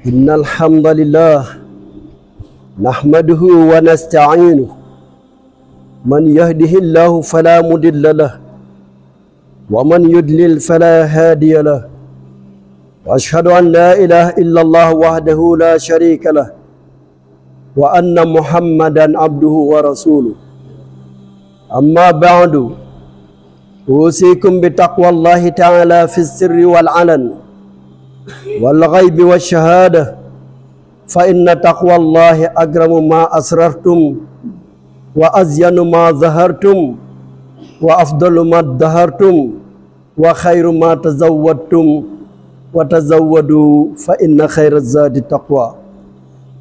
إن الحمد لله نحمده ونستعينه من يهده الله فلا مضل له ومن يضلل فلا هادي له وأشهد أن لا إله إلا الله وحده لا شريك له وأن محمدا عبده ورسوله أما بعد أوصيكم بتقوى الله تعالى في السر والعلن والغيب والشهادة فإن تقوى الله أكرم ما أسررتم وأزين ما ظهرتم وأفضل ما ادهرتم وخير ما تزودتم وتزودوا فإن خير الزاد التقوى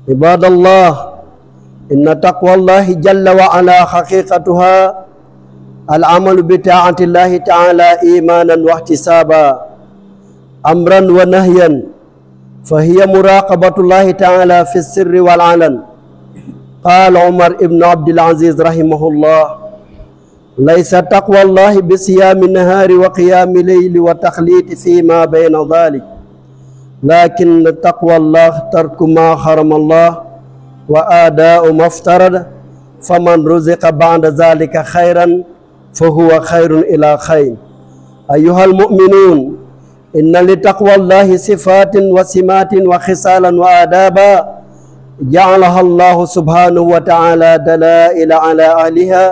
عباد الله إن تقوى الله جل وعلا حقيقتها العمل بطاعة الله تعالى إيمانا واحتسابا أمرا ونهيا فهي مراقبة الله تعالى في السر والعلن قال عمر بن عبد العزيز رحمه الله ليس تقوى الله بصيام النهار وقيام الليل وتخليط فيما بين ذلك لكن تقوى الله ترك ما حرم الله وآداء ما افترض فمن رزق بعد ذلك خيرا فهو خير إلى خير أيها المؤمنون إن لتقوى الله صفات وسمات وخصالا وآدابا جعلها الله سبحانه وتعالى دلائل على أهلها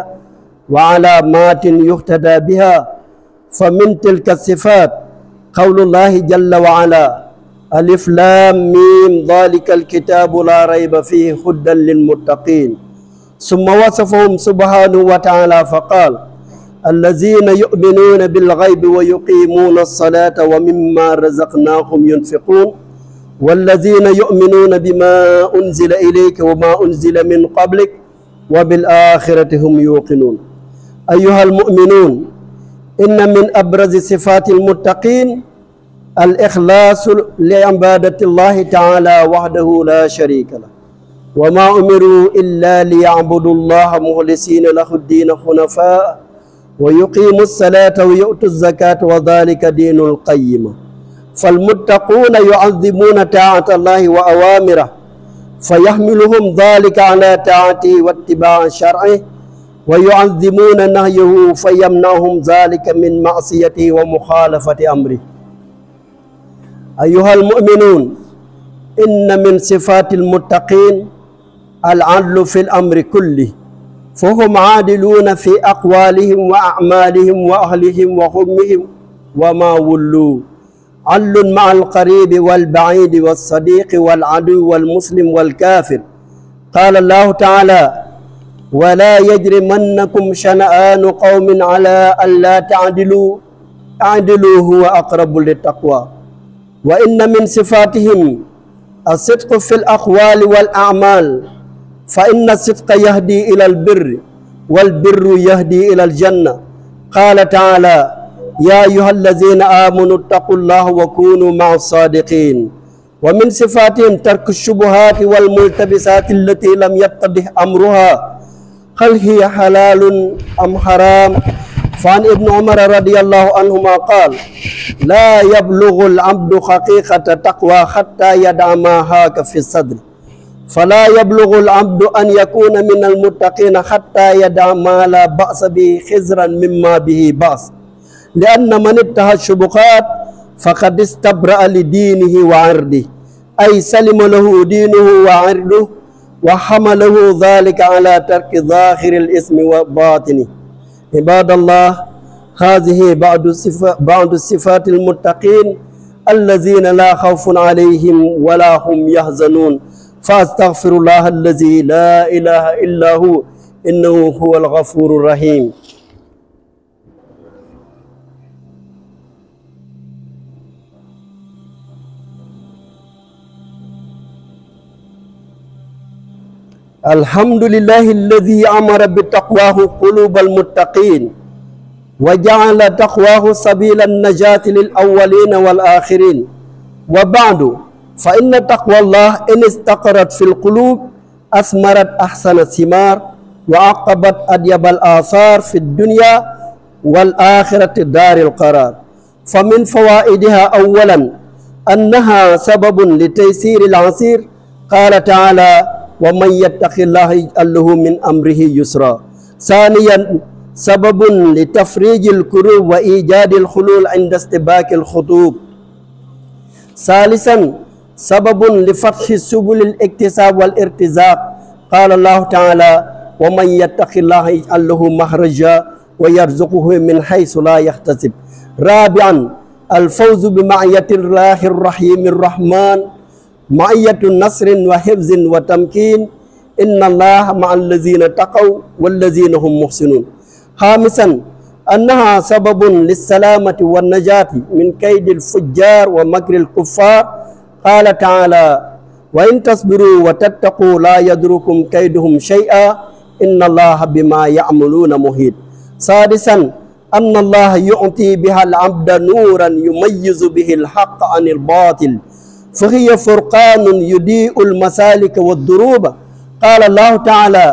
وعلامات يهتدى بها فمن تلك الصفات قول الله جل وعلا ألف لام ميم ذلك الكتاب لا ريب فيه هدى للمتقين ثم وصفهم سبحانه وتعالى فقال الذين يؤمنون بالغيب ويقيمون الصلاة ومما رزقناهم ينفقون والذين يؤمنون بما أنزل إليك وما أنزل من قبلك وبالآخرة هم يوقنون أيها المؤمنون إن من أبرز صفات المتقين الإخلاص لعبادة الله تعالى وحده لا شريك له وما أمروا إلا ليعبدوا الله مخلصين له الدين حنفاء ويقيموا الصلاة ويؤتوا الزكاة وذلك دين القيمة فالمتقون يعظمون طاعة الله وأوامره فيحملهم ذلك على طاعته واتباع شرعه ويعظمون نهيه فيمنعهم ذلك من معصيته ومخالفة أمره أيها المؤمنون إن من صفات المتقين العدل في الأمر كله فهم عادلون في أقوالهم وأعمالهم وأهلهم وهمهم وما ولوا عدل مع القريب والبعيد والصديق والعدو والمسلم والكافر قال الله تعالى ولا يجرمنكم شنآن قوم على ألا تعدلوا اعدلوا هو أقرب للتقوى وإن من صفاتهم الصدق في الأقوال والأعمال فإن الصدق يهدي إلى البر والبر يهدي إلى الجنة قال تعالى يا أيها الذين آمنوا اتقوا الله وكونوا مع الصادقين ومن صفاتهم ترك الشبهات والملتبسات التي لم يتضح أمرها هل هي حلال أم حرام فعن ابن عمر رضي الله عنهما قال لا يبلغ العبد حقيقة تقوى حتى يدع ما هاك في الصدر فلا يبلغ العبد أن يكون من المتقين حتى يدع ما لا بأس به خزرا مما به بأس لأن من اتقى الشبهات فقد استبرأ لدينه وعرضه أي سلم له دينه وعرضه وحمله ذلك على ترك ظاهر الاسم وباطنه عباد الله هذه بعض الصفات المتقين الذين لا خوف عليهم ولا هم يحزنون فاستغفر الله الذي لا إله إلا هو إنه هو الغفور الرحيم الحمد لله الذي أمر بتقواه قلوب المتقين وجعل تقواه سبيل النجاة للأولين والآخرين وبعد فإن تقوى الله إن استقرت في القلوب أثمرت أحسن الثمار وعقبت أطيب الآثار في الدنيا والآخرة دار القرار. فمن فوائدها أولا أنها سبب لتيسير العسير، قال تعالى ومن يتق الله يجعل له من أمره يسرا. ثانيا سبب لتفريج الكروب وإيجاد الخلول عند استباك الخطوب. ثالثا سبب لفتح سبل الاكتساب والارتزاق، قال الله تعالى ومن يتق الله يجعل له مخرجا ويرزقه من حيث لا يحتسب. رابعا الفوز بمعية الله الرحيم الرحمن، معية نصر وحفظ وتمكين، إن الله مع الذين تقوا والذين هم محسنون. خامسا أنها سبب للسلامة والنجاة من كيد الفجار ومكر الكفار، قال تعالى وإن تصبروا وتتقوا لا يضركم كيدهم شيئا إن الله بما يعملون محيط. سادسا أن الله يعطي بها العبد نورا يميز به الحق عن الباطل، فهي فرقان يضيء المسالك والدروب، قال الله تعالى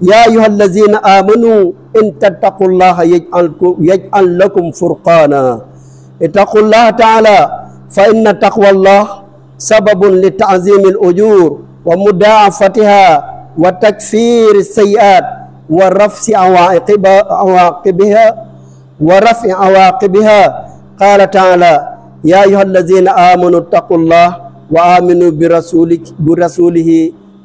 يا أيها الذين آمنوا إن تتقوا الله يجعل لكم فرقانا. اتقوا الله تعالى فإن تقوى الله سبب لتعظيم الأجور ومضاعفتها وتكفير السيئات ورفع عواقبها قال تعالى يا أيها الذين آمنوا اتقوا الله وآمنوا برسوله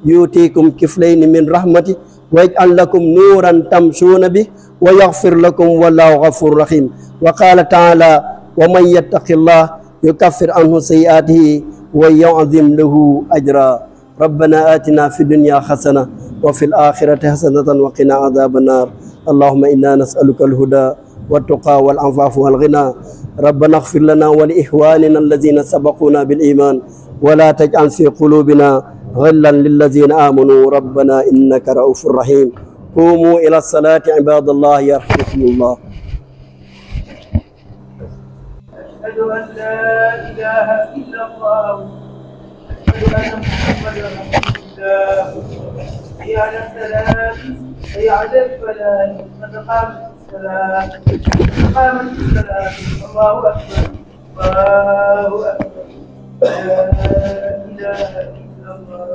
يؤتيكم كفلين من رحمته ويجعل لكم نورا تمشون به ويغفر لكم والله غفور رحيم. وقال تعالى ومن يتق الله يكفر عنه سيئاته ويعظم له أجرا. ربنا آتنا في الدنيا حسنة وفي الآخرة حسنة وقنا عذاب النار. اللهم إنا نسألك الهدى والتقى والعفاف والغنى. ربنا اغفر لنا ولإخواننا الذين سبقونا بالإيمان ولا تجعل في قلوبنا غلا للذين آمنوا ربنا إنك رؤوف رحيم. قوموا إلى الصلاة عباد الله يرحمكم الله. أشهد أن لا إله إلا الله، أشهد أن محمدا رسول الله. حي على السلام، حي على الفلاح، قد قامت الصلاة، قامت الصلاة، الله أكبر الله أكبر، لا إله إلا الله.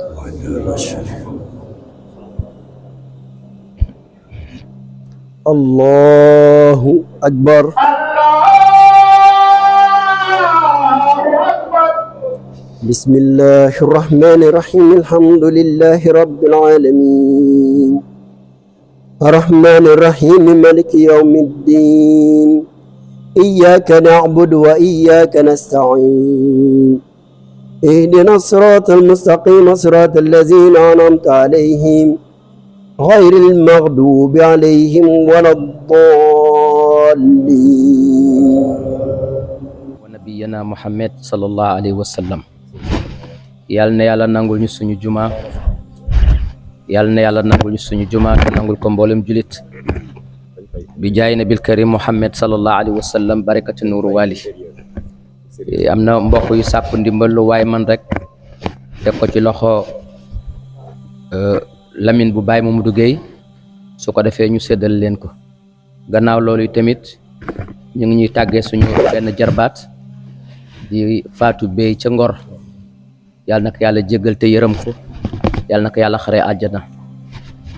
الله أكبر. بسم الله الرحمن الرحيم الحمد لله رب العالمين الرحمن الرحيم مالك يوم الدين إياك نعبد وإياك نستعين اهدنا الصراط المستقيم صراط الذين أنعمت عليهم غير المغضوب عليهم ولا الضالين. ونبينا محمد صلى الله عليه وسلم. yal na yàlla nangul ñu suñu juma, yal na yàlla nangul ñu suñu juma te nangul ko mboolem julit bi jaay nabil karim Muhammad sallallahu alayhi wa sallam barakati nuuru wali. am na mbokk yu sàkku ndimbal lu waay man rek teg ko ci loxo Lamine bu Baye Mamadou Gueye su ko defee ñu séddal leen ko. gannaaw loolu tamit ñu ngi ñuy tàggee suñu benn jarbaat di Fatou Bey ca Ngor, yàlla na ko yàlla jéggal te yërëm ko, yàlla na ko yàlla xaree àjjana.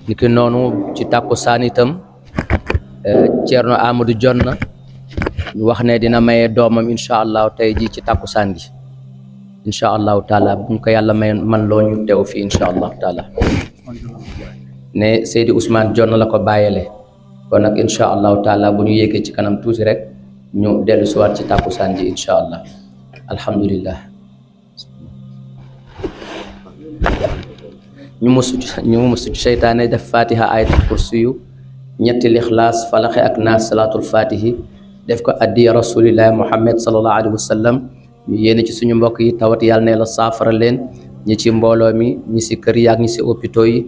niki noonu ci tàkkusaan itam Ceerno Amadou Jonna ñu wax ne dina maye doomam incha allah tey ji ci tàkkusaan gi incha allahu taala bu ñu ko yàlla may man loo ñu teew fii incha allahu taala ne Seydi Ousmane Jonna la ko bàyyele kon nag incha allahu taala bu ñu yéegee ci kanam tuuti rek ñu dellu siwaat ci tàkkusaan ji incha allah. alhamdulillah. ñu musu ci seytaane def fatiha ayatul kursiyu ñetti lixlaas falaxe ak naas salaatul fatihi def ko addiya rasulillahi muhammad sallallahu alayhi wa sallam. ñu yéene ci suñu mbokk yi tawat yàlla ne la saafara leen, ñi ci mbooloo mi, ñi si kër yi ak ñi si hôpitaux yi.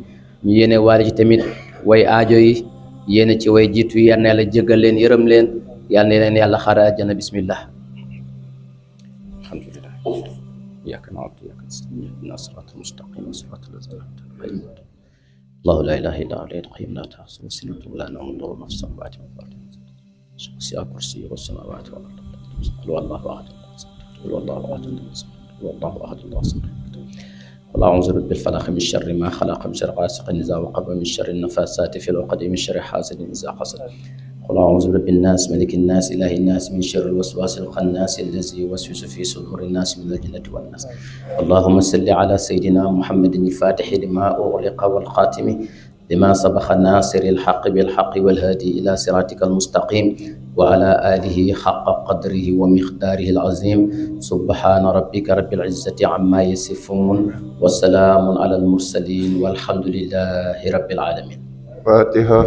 ñu yéene waale ci tamit way aajo yi, yéene ci way jiitu yi yàlla ne la jéggal leen, yërëm leen, yàlla ne leen yàlla xara àjjana. bismillah. alhamdulillah. اهدنا الصراط المستقيم صراط الذين أنعمت عليهم الله لا إله إلا هو الحي القيوم لا تأخذه سنة ولا نوم له ما في السماوات وما في الأرض وسع كرسيه السماوات والأرض قل هو الله أحد قل هو الله أحد قل هو الله أحد الله الصمد قل أعوذ برب الفلق من شر ما خلق من شر غاسق إذا وقب من شر النفاثات في العقد من شر حاسد إذا حسد قل أعوذ برب الناس ملك الناس إله الناس من شر الوسواس الخناس الذي يوسوس في صدور الناس من الجنة والناس اللهم صل على سيدنا محمد الفاتح لما أغلق والخاتم لما سبق الناصر الحق بالحق والهادي إلى صراطك المستقيم وعلى آله حق قدره ومقداره العظيم سبحان ربك رب العزة عما يصفون والسلام على المرسلين والحمد لله رب العالمين. فاتحة.